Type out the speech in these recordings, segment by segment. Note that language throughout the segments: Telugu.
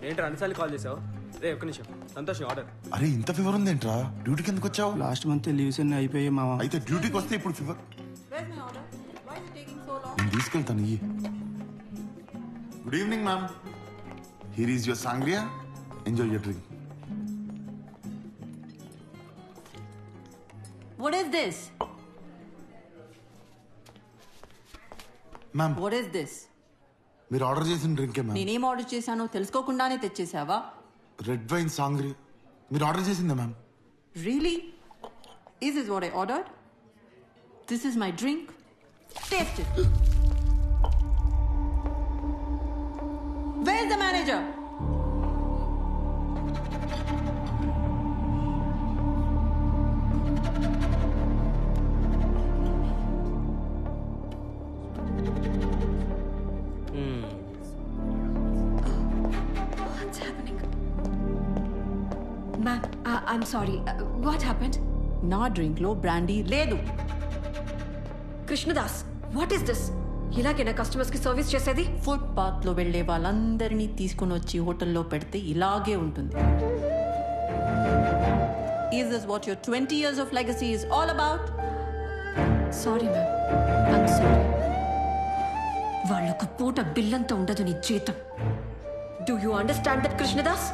ఏంట్రా అన్నిసార్లు కాల్ చేసావు? రే ఒక్క నిమిషం, సంతోష్ ఆర్డర్. అరే ఇంత ఫీవర్ ఉందేంట్రా? డ్యూటీకి ఎందుకు వచ్చావు? లాస్ట్ మంత్ లీవ్స్ అన్ని అయిపోయాయి మావా. అయితే డ్యూటీకి వస్తే ఇప్పుడు ఫీవర్ నేను తీసుకెళ్తాను. Good evening ma'am, here is your Sangria, enjoy your drink. What is this? Ma'am What is this? మీరు ఆర్డర్ చేసిన డ్రింకే మ్యామ్. నేనేం ఆర్డర్ చేశానో తెలుసుకోకుండానే తెచ్చేసావా? రెడ్ వైన్ సాంగ్రియా మీరు ఆర్డర్ చేసిందా ma'am? Really? Is this what I ordered? This is my drink. Taste it. Where's the manager? What's happening? Ma'am, I'm sorry. What happened? నా డ్రింక్ లో బ్రాండీ లేదు. Krishnadas, what is this? ఇలాగేనా కస్టమర్స్ కి సర్వీస్ చేసేది? ఫుట్ పాత్ లో వెళ్లే వాళ్ళందరినీ తీసుకుని వచ్చి హోటల్లో పెడితే ఇలాగే ఉంటుంది. Is this what your 20 years of legacy is all about? Sorry ma'am, I'm sorry. వాళ్ళొక పూట బిల్లంతో ఉండదు నీ జీతం. Do you understand that Krishnadas?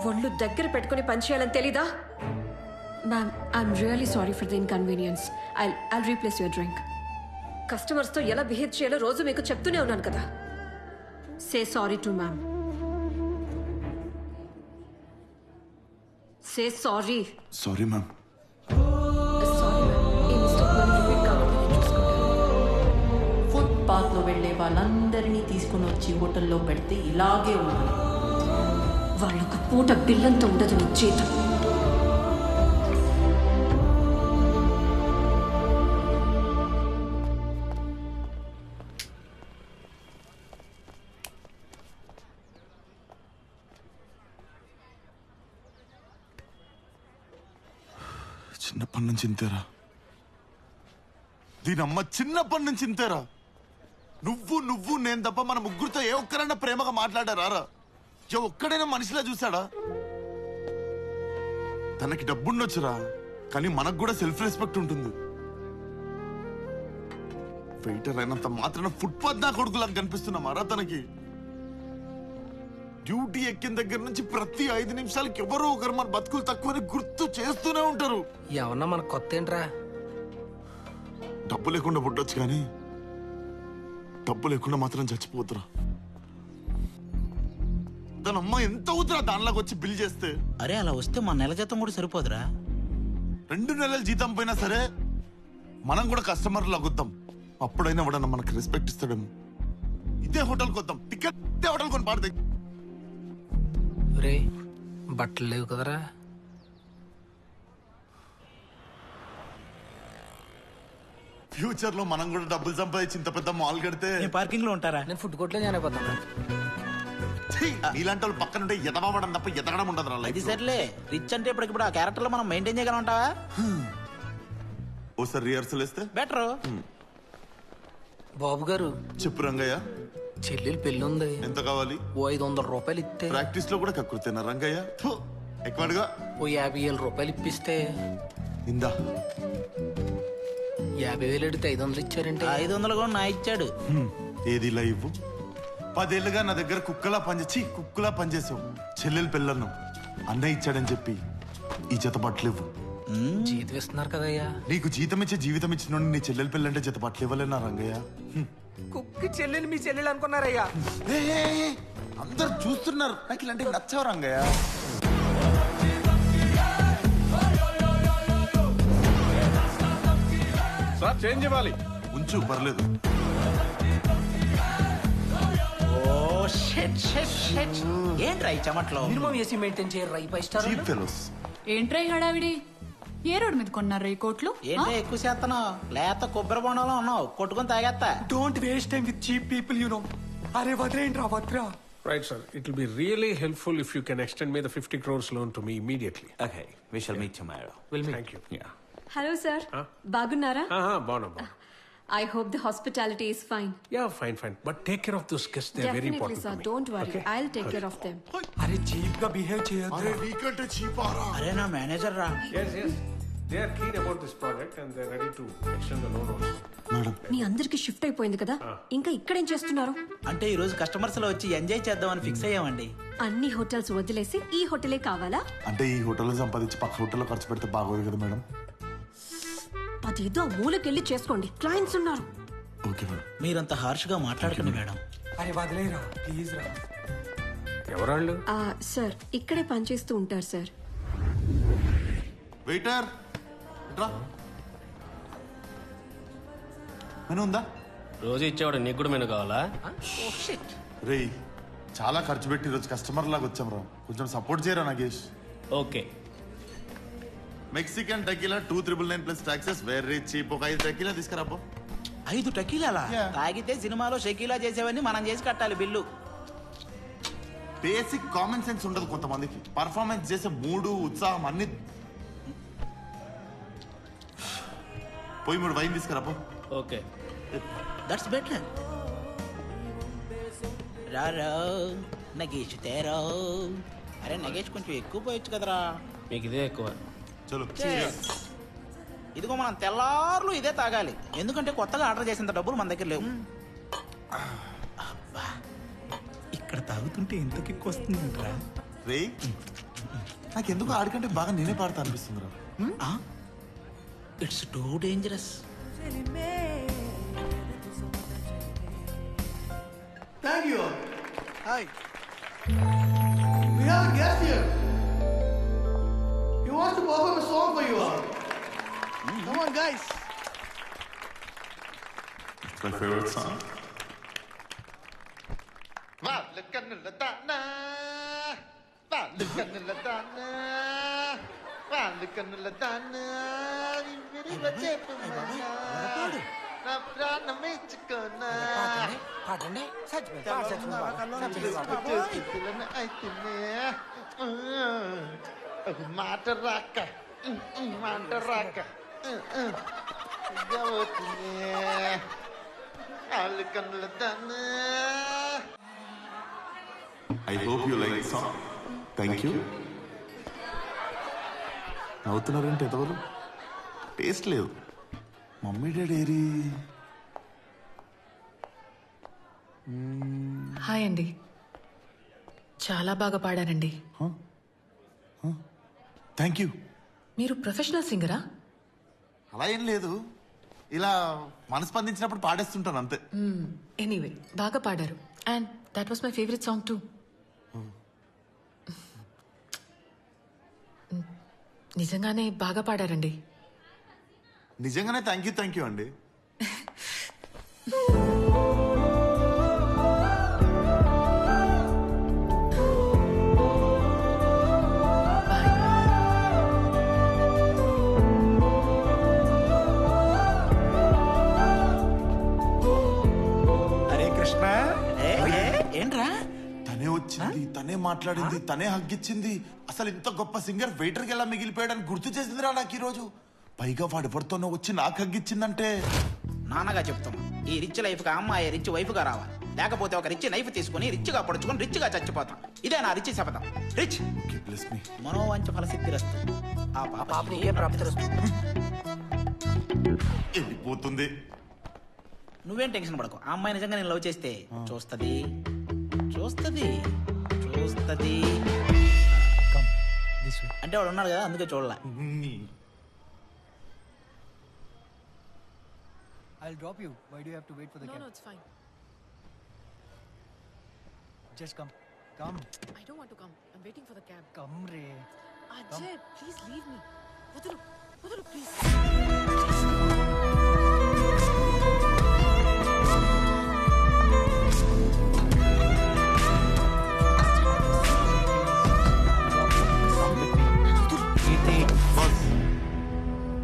ఒళ్ళు దగ్గర పెట్టుకుని పనిచేయాలని తెలీదా? Ma'am, I'm really sorry for the inconvenience. I'll replace your drink. కస్టమర్స్తో ఎలా బిహేవ్ చేయాలో రోజు మీకు చెప్తూనే ఉన్నాను కదా. Say sorry to ma'am. Say sorry. Sorry ma'am. Sorry ma'am, ఈ మిస్టేక్ మళ్ళీ రిపీట్ కాకుండా నేను చూసుకుంటాను. ఫుట్ పాత్ లో వెళ్లే వాళ్ళందరినీ తీసుకుని వచ్చి హోటల్లో పెడితే ఇలాగే ఉంటుంది. వాళ్ళొక పూట బిల్లంతో ఉండదు నీ జీతం. చిన్నప్పటి నుంచి ఇంతేరా, దీనమ్మ చిన్నప్పటి నుంచి ఇంతేరా. నువ్వు నేను తప్ప మన ముగ్గురితో ఏ ఒక్కరైనా ప్రేమగా మాట్లాడారా? ఏ ఒక్కడైనా మనిషిలా చూసాడా? తనకి డబ్బుండొచ్చురా, కానీ మనకు కూడా సెల్ఫ్ రెస్పెక్ట్ ఉంటుంది. వెయిటర్ అయినంత మాత్రాన ఫుట్పాత్ నా కొడుకులాగా కనిపిస్తున్నామారా తనకి? డ్యూటీ ఎక్కిన దగ్గర నుంచి ప్రతి 5 నిమిషాలకి ఎవరో ఒకరు మన బతుకులు తక్కువని గుర్తు చేస్తూనే ఉంటారు. ఏమన్నా మనకు కొత్త ఏంట్రా? డబ్బు లేకుండా పుట్టొచ్చు కానీ డబ్బు లేకుండా మాత్రం చచ్చిపోతురా. తన అమ్మ ఎంత అవుతురా దానిలాగా వచ్చి బిల్ చేస్తే? అరే అలా వస్తే మన నెల జీతం కూడా సరిపోదురా. 2 నెలల జీతం పోయినా సరే మనం కూడా కస్టమర్ లాగొద్దాం. అప్పుడైనా ఎవడన్నా మనకి రెస్పెక్ట్ ఇస్తాడేమో. ఇదే హోటల్కి వద్దాం, టికెట్ ఇదే హోటల్ కొని పాడదే. రే బట్టలు లేవు కదరా? ఫ్యూచర్ లో మనం కూడా డబ్బులు సంపాదించి ఇంత పెద్ద మాల్ కడితే పార్కింగ్ లో ఉంటారా? నేను ఫుడ్ కోర్ట్లో జాయిన్ అయిపోతాను. ఇలాంటి వాళ్ళు పక్కనుంటే ఎదవడం తప్ప ఎదగడం ఉండదు. అది సర్లే, రిచ్ అంటే ఇప్పుడు ఆ క్యారెక్టర్ లో మనం మెయింటైన్ చేయగలంటావా? ఓసారి రిహార్సల్ వేస్తే బెటర్. బాబు గారు చెప్పు రంగయ్య. చెల్లెలు పెళ్ళి ఉంది, ఎంత కావాలి? ఓ 500 రూపాయలు ఇస్తే. ప్రాక్టీస్ లో కూడా కక్కుర్తేనా రంగయ్య? ఎక్కువగా ఓ 50,000 రూపాయలు ఇప్పిస్తే. ఇందా 50,000 అడిగితే 500 ఇచ్చారంటే. 500 కూడా నా ఇచ్చాడు. ఏది ఇలా ఇవ్వు. 10 ఏళ్ళుగా నా దగ్గర కుక్కలా పనిచేసావు. చెల్లెలు పెళ్ళన్నావు, అన్నయ్య ఇచ్చాడని చెప్పి ఈ జత బట్టలు ఇవ్వు. జీతం ఇస్తున్నారు కదయ్యా. నీకు జీతం ఇచ్చే జీవితం ఇచ్చిన నీ చెల్లెలు పెళ్ళంటే జత బట్టలు ఇవ్వలేనా రంగయ్య? కుక్కి చెల్లెలు మీ చెల్లెలు అనుకున్నారయ్యా. అందరు చూస్తున్నారు, నాకు ఇలాంటివి నచ్చవు రంగయ్య. సార్ చేంజ్ ఇవ్వాలి. ఉంచు పర్లేదు. ఏంట్రా ఈ చెమట్లో? మినిమం ఏసీ మెయింటైన్ చేయరు ఈ 5 స్టార్. Cheap fellows. ఏంట్రా ఈ హడావిడి? ఏ రోడ్ మీద కొన్నారు ఈ కోట్లు? ఏంటో ఎక్కువ చేస్తున్నావు? లేత కొబ్బరి బొండంలో ఉన్నావు, కొట్టుకుని తాగేస్తా. Don't waste time with cheap people you know. అరే వద్రేంట్రా వద్రా. Right, sir. It will be really helpful if you can extend me the 50 crores loan to me immediately. Okay, we shall meet tomorrow. We'll meet. Thank you. Yeah. Hello sir, బాగున్నారా? బాగున్నామ్మా. I hope the hospitality is fine. Yeah, fine. But take care of those guests. They're very Definitely, important sir. to me. Don't worry. Okay? I'll take care of them. అరే చీప్ గా బిహేవ్ చేయొద్దు. అరే నీకంటే చీపారా? అరే నా మేనేజర్ రా. Yes. They are keen about this project and they're ready to extend the loan also. Madam మీ అందరికి షిఫ్ట్ అయిపోయింది కదా ఇంకా ఇక్కడేం చేస్తున్నారు? అంటే ఈ రోజు కస్టమర్స్ లో వచ్చి ఎంజాయ్ చేద్దామని ఫిక్స్ అయ్యామండి. అన్ని హోటల్స్ వదిలేసి ఈ హోటలే కావాలా? అంటే ఈ హోటల్లో సంపాదించి పక్క హోటల్లో ఖర్చు పెడితే బాగోదు కదా మేడం. అదేదో ఆ మూలకెళ్ళి చేసుకోండి, క్లయింట్స్ ఉన్నారు. Okay madam. మీరంత హార్ష్ గా మాట్లాడకండి మేడం. అరే వదిలేరా ప్లీజ్ రా. ఎవరాళ్ళు? సార్ ఇక్కడే పనిచేస్తూ ఉంటారు సార్. వెయిటర్ రా. మెనూ ఉందా? రోజు ఇచ్చేవాడు నీకు కూడా మెనూ కావాలా? రేయ్ చాలా ఖర్చు పెట్టి ఈరోజు కస్టమర్ లాగా వచ్చాం రా, కొంచెం సపోర్ట్ చేయరా Nagesh. Okay. Mexican tequila 299 plus taxes very cheap. ఒక 5 టెకీలా తీసుకురాపో. 5 టకీలాలా? Yeah. తాగితే సినిమాలో షకీలా చేసేవన్నీ మనం చేసి కట్టాలి బిల్లు. బేసిక్ కామన్ సెన్స్ ఉండదు కొంతమందికి. పర్ఫార్మెన్స్ చేసే మూడు ఉత్సాహం అన్ని పోయి 3 వైన్ తీసుకురాపో. ఓకే. That's better. రారో నగేష్ తేరో. అరే నగేష్ కొంచెం ఎక్కువ పోయొచ్చు కదరా. మీకు ఇదే ఎక్కువ. చలో. ఇదిగో మనం తెల్లార్లు ఇదే తాగాలి, ఎందుకంటే కొత్తగా ఆర్డర్ చేసేంత డబ్బులు మన దగ్గర లేవు. అబ్బా, ఇక్కడ తాగుతుంటే ఎంత కిక్ వస్తుందంటరా. రే నాకెందుకు ఆడికంటే బాగా నేనే పాడతా అనిపిస్తుంది రా. It's too dangerous. Thank you. Hi. We have a guest here. He wants to perform a song for you all. Come on, guys. It's my favorite song. పాడండి. మాట రాక వాళ్ళు కన్నుల దాన్ని. I hope you like the song. Thank you. నవ్వుతున్నారంటే ఎంతవరకు టేస్ట్ లేదు. మమ్మీ డాడీ ఏరి? హాయ్ అండి, చాలా బాగా పాడారండి. Thank you. మీరు ప్రొఫెషనల్ సింగరా? అలా ఏం లేదు, ఇలా మనస్పందించినప్పుడు పాడేస్తుంటాను అంతే. ఎనీవే బాగా పాడారు. And that was my favourite song two. నిజంగానే బాగా పాడారండి. నిజంగానే థ్యాంక్ యూ అండి. అరే కృష్ణ. ఏంట్రా? తనే వచ్చింది, తనే మాట్లాడింది, తనే హగ్గిచ్చింది. అసలు ఇంత గొప్ప సింగర్ వెయిటర్కి ఎలా మిగిలిపోయాడని గుర్తు చేసిందిరా నాకు ఈరోజు. పైగా వాడు ఎవరితోనో వచ్చి నాకు హగ్గిచ్చిందంటే. నాన్నగా చెప్తాం, ఈ రిచ్ లైఫ్ గా అమ్మాయి రిచ్ వైఫ్ గా రావాలి, లేకపోతే ఒక రిచ్ నైఫ్ తీసుకుని రిచ్ గా పొడుచుకొని రిచ్ గా చచ్చిపోతాం. ఇదే నా రిచ్ శపథం. Rich Bless me. మనోవాంఛ ఫలసిద్ధిరస్తు. ఆ పాప నీకే ప్రాప్తిరస్తు. వెళ్ళిపోతుంది. నువ్వేం టెన్షన్ పడకు, ఆ అమ్మాయి నిజంగా నేను లవ్ చేస్తే చూస్తది. అంటే వాడు ఉన్నాడు కదా, అందుకే చూడలే. I'll drop you. Why do you have to wait for the cab? No, it's fine. Just come. Come. I don't want to come. I'm waiting for the cab. Come, Ray. Ajay, please leave me. వదులు please.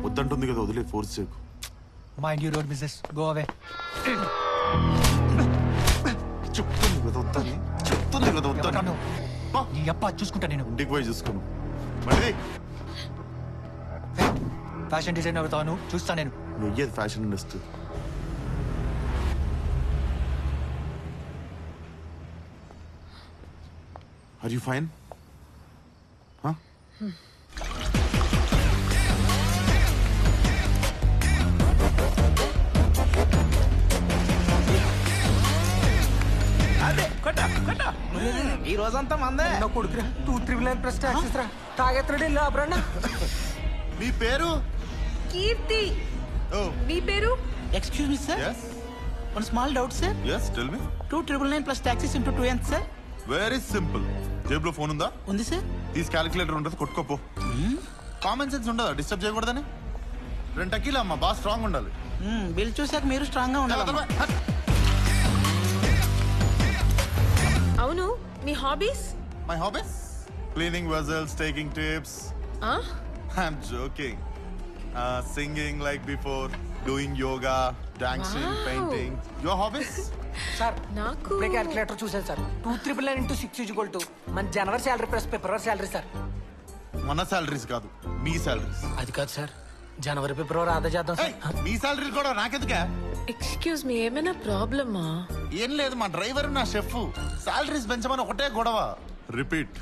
వద్దంటుంది కదా, వదిలే, ఫోర్స్ చేయకు. Mind your own business. Go away. చెప్తుంది కదా వద్దని. నీ అప్ప చూసుకుంటా నేను. ఇంటికి పోయి చూసుకోను. మళ్ళీ ఫ్యాషన్ డిజైనర్ అవుతాను, చూస్తా నేను. నువ్వు fashion industry. Are you fine? అదే కొట్ట కొట్ట ఈ రోజంతా మందే. నా కొడుకురా 299 ప్లస్ టాక్సెస్ రా. తాగెత్తడే లాభరన్న. మీ పేరు? కీర్తి. ఓ మీ పేరు? Excuse me sir, yes one small doubt sir. yes tell me. 299 plus taxis into 2 ఎంత సార్? Very simple. జేబులో ఫోన్ ఉందా? ఉంది సార్. తీసి క్యాలిక్యులేటర్ ఉంటుంది, కొట్టుకోపో. కామన్ సెన్స్ ఉండదా? డిస్టర్బ్ చేయకూడదని. 2 టకీలా అమ్మా, బాగా స్ట్రాంగ్ ఉండాలి. బిల్ చూసాక మీరు స్ట్రాంగ్ గా ఉండాలి. అవును, మీ hobbies? My hobbies cleaning vessels, taking tips. I'm joking. Singing like before, doing yoga, dancing, Wow. painting. Your hobbies? Sir నాకు ఇప్పుడే క్యాలిక్యులేటర్ చూసాను సార్. 299 ఇంటూ 6 ఈక్వల్ టు మన జనవరి శాలరీ ప్లస్ ఫిబ్రవరి శాలరీ సార్. మన సాలరీస్ కాదు, మీ సాలరీస్. అది కాదు సార్, జనవరి ఫిబ్రవరి ఆదా చేద్దాం సార్. మీ సాలరీలు కూడా నాకెందుకే? ఎక్స్క్యూజ్ మీ, ఏమైనా ప్రాబ్లమా? ఏం లేదు, మా డ్రైవర్ నా షెఫ్ సాలరీస్ పెంచమని ఒకటే గొడవ. రిపీట్.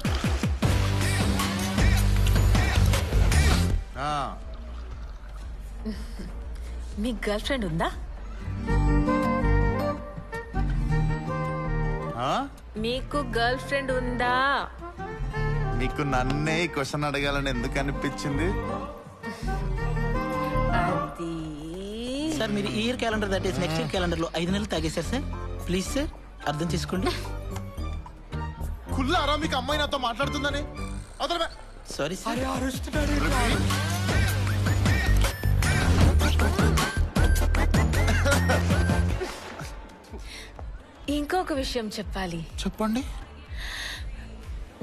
మీ గర్ల్ ఫ్రెండ్ ఉందా? మీకు గర్ల్ ఫ్రెండ్ ఉందా? నీకు నన్నే క్వశ్చన్ అడగాలని ఎందుకు అనిపించింది? అది సార్ మీరు ఈ ఇయర్ క్యాలెండర్ దాటేసి నెక్స్ట్ ఇయర్ క్యాలెండర్ లో 5 నెలలు తాగేశారు సార్. ప్లీజ్ సార్ అర్థం చేసుకోండి. కుల్లారా మీకు అమ్మాయి నాతో మాట్లాడుతుందని? అదలమే. Sorry sir. ఇంకొక విషయం చెప్పాలి. చెప్పండి.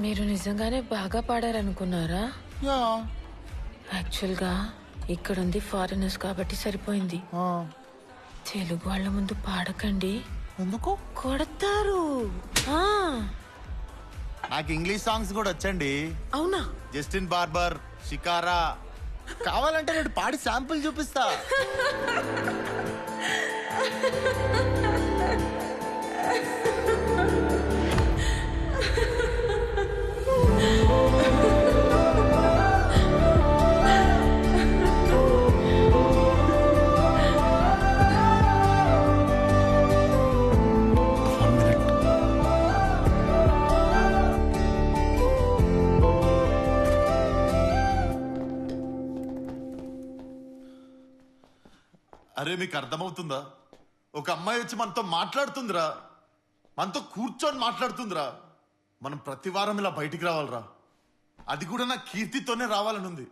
మీరు నిజంగానే బాగా పాడారనుకున్నారా? యా. యాక్చువల్గా ఇక్కడుంది ఫారినర్స్ కాబట్టి సరిపోయింది. తెలుగు వాళ్ళ ముందు పాడకండి. ఎందుకు? కొడతారు. నాకు ఇంగ్లీష్ సాంగ్స్ కూడా వచ్చండి. అవునా? Justin barber, shikara. కావాలంటే నేను పాడి శాంపుల్ చూపిస్తా. అరే మీకు అర్థమవుతుందా? ఒక అమ్మాయి వచ్చి మనతో మాట్లాడుతుందిరా, మనతో కూర్చొని మాట్లాడుతుందిరా. మనం ప్రతి వారం ఇలా బయటికి రావాలరా. అది కూడా నా కీర్తితోనే రావాలని ఉంది.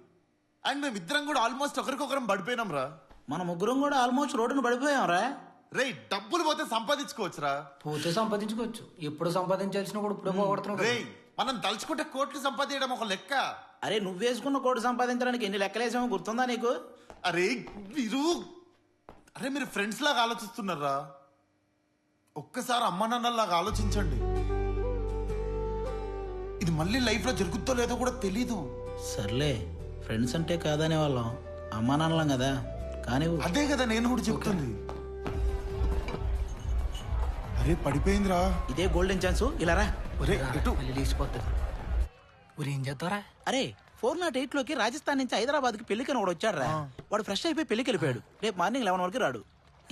అండ్ మేమిద్దరం కూడా ఆల్మోస్ట్ ఒకరికొకరం పడిపోయినాం రా. మన ముగ్గురం కూడా ఆల్మోస్ట్ రోడ్డును పడిపోయాం రా. రే డబ్బులు పోతే సంపాదించుకోవచ్చురా. పోతే సంపాదించుకోవచ్చు, ఎప్పుడు సంపాదించాల్సిన కూడా ఇప్పుడు పోగొడుతున్నాం. రే మనం తలుచుకుంటే కోట్లు సంపాదించడం ఒక లెక్క. అరే నువ్వు వేసుకున్న కోటి సంపాదించడానికి ఎన్ని లెక్కలేసామో గుర్తుందా నీకు? అరే మీరు ఫ్రెండ్స్ లాగా ఆలోచిస్తున్నారా? ఒక్కసారి అమ్మ నాన్నలాగా ఆలోచించండి. ఇది మళ్ళీ లైఫ్ లో జరుగుతో లేదో కూడా తెలీదు. సర్లే, ఫ్రెండ్స్ అంటే కాదనే వాళ్ళం, అమ్మా నాన్నలం కదా. కానీ అదే కదా నేను కూడా చెప్తుంది. అరే పడిపోయిందిరా. ఇదే గోల్డెన్ ఛాన్స్. ఇలా రా. లేచిపోతుంది. ఏం చేద్దారా? అరే 408 లోకి రాజస్థాన్ నుంచి హైదరాబాద్ కి పెళ్లికని వాడు వచ్చాడు రా. వాడు ఫ్రెష్ అయిపోయి పెళ్లికి వెళ్ళిపోయాడు. రేపు మార్నింగ్ 11 వరకు రాడు.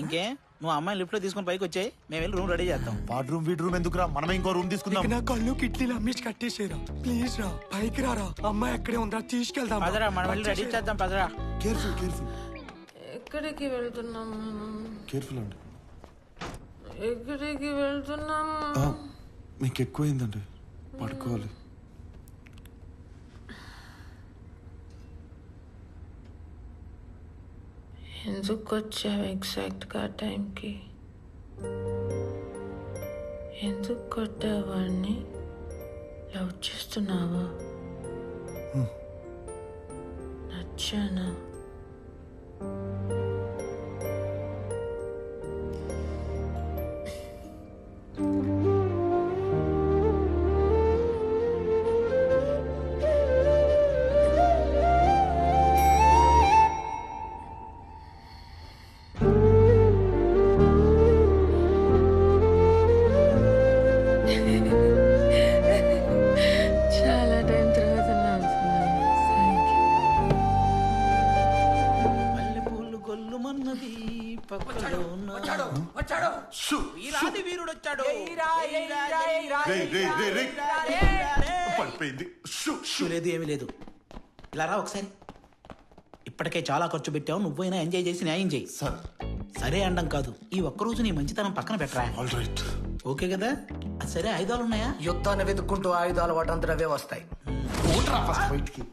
ఇంకే నువ్వు అమ్మాయిని లిఫ్ట్ లో తీసుకుని పైకి వచ్చాయి, మేము వెళ్ళి రూమ్ రెడీ చేద్దాం. వాడ్ రూమ్ వీడ్ రూమ్ ఎందుకురా, మనమే ఇంకో రూమ్ తీసుకుందాం. నా కళ్ళు కిట్లీలు అమ్మేసి కట్టేసారా. ప్లీజ్ రా, పైకి రారా. అమ్మాయి ఎక్కడే ఉందా, తీసుకెళ్దాం. పదరా, మనం వెళ్ళి రెడీ చేద్దాం. పదరా. Careful careful. ఎక్కడికి వెళ్తున్నాం? కేర్ఫుల్ అండి. ఎక్కడికి వెళ్తున్నాం? మీకు ఎక్కువైందండి, పడుకోవాలి. ఎందుకు వచ్చావు ఎగ్జాక్ట్గా టైంకి? ఎందుకు కొట్టావాడిని? లవ్ చేస్తున్నావా? నచ్చానా? షూ, వీరాది వీరుడు వచ్చాడు రేయ్, రేయ్, రేయ్, రేయ్. పడిపోయింది షూ, షూ. లేదు ఏమీ లేదు ఇలా రా ఒకసారి ఇప్పటికే చాలా ఖర్చు పెట్టావు నువ్వైనా ఎంజాయ్ చేసి న్యాయం చేయి సార్ సరే అండం కాదు ఈ ఒక్కరోజు నీ మంచితనం పక్కన పెట్టరా ఆల్ రైట్. ఓకే కదా అది సరే ఆయుధాలు ఉన్నాయా యుద్ధాన్ని వెతుక్కుంటూ ఆయుధాలు వాటంతా అవే వస్తాయి. ఓట్రా ఫస్ట్ బయటికి.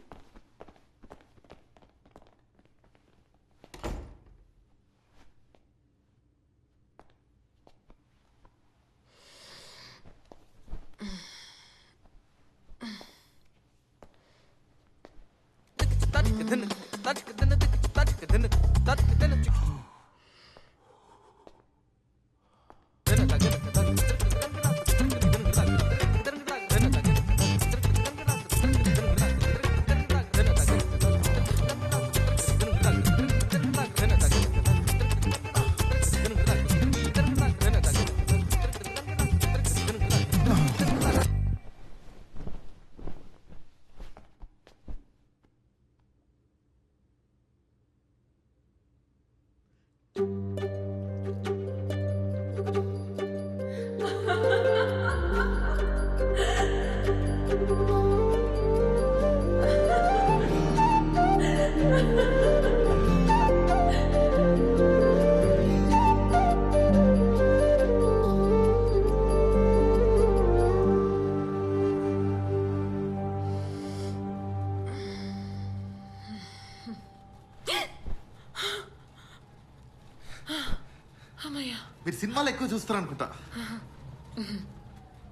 మీరు సినిమాలు ఎక్కువ చూస్తారు అనుకుంటా.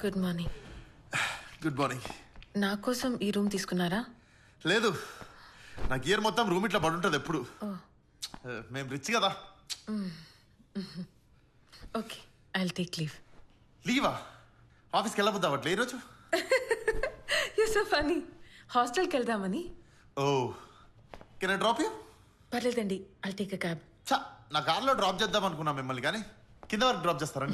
Good morning. Good morning. నా కోసం ఈ రూమ్ తీసుకున్నారా? లేదు, నా గియర్ మొత్తం రూమ్ ఇట్లా పడుంటది ఎప్పుడు. మేము రిచ్ కదా. Okay, I'll take leave. లీవా? ఆఫీస్కి వెళ్ళబోద్దా అట్లా ఈరోజు? You so funny. హాస్టల్కి వెళ్దామని. Oh, can I drop you? పర్లేదండి, ఐల్ టేక్ అ క్యాబ్. నా కార్లో డ్రాప్ చేద్దాం అనుకున్నా మిమ్మల్ని, కానీ కింద వరకు డ్రాప్ చేస్తారని.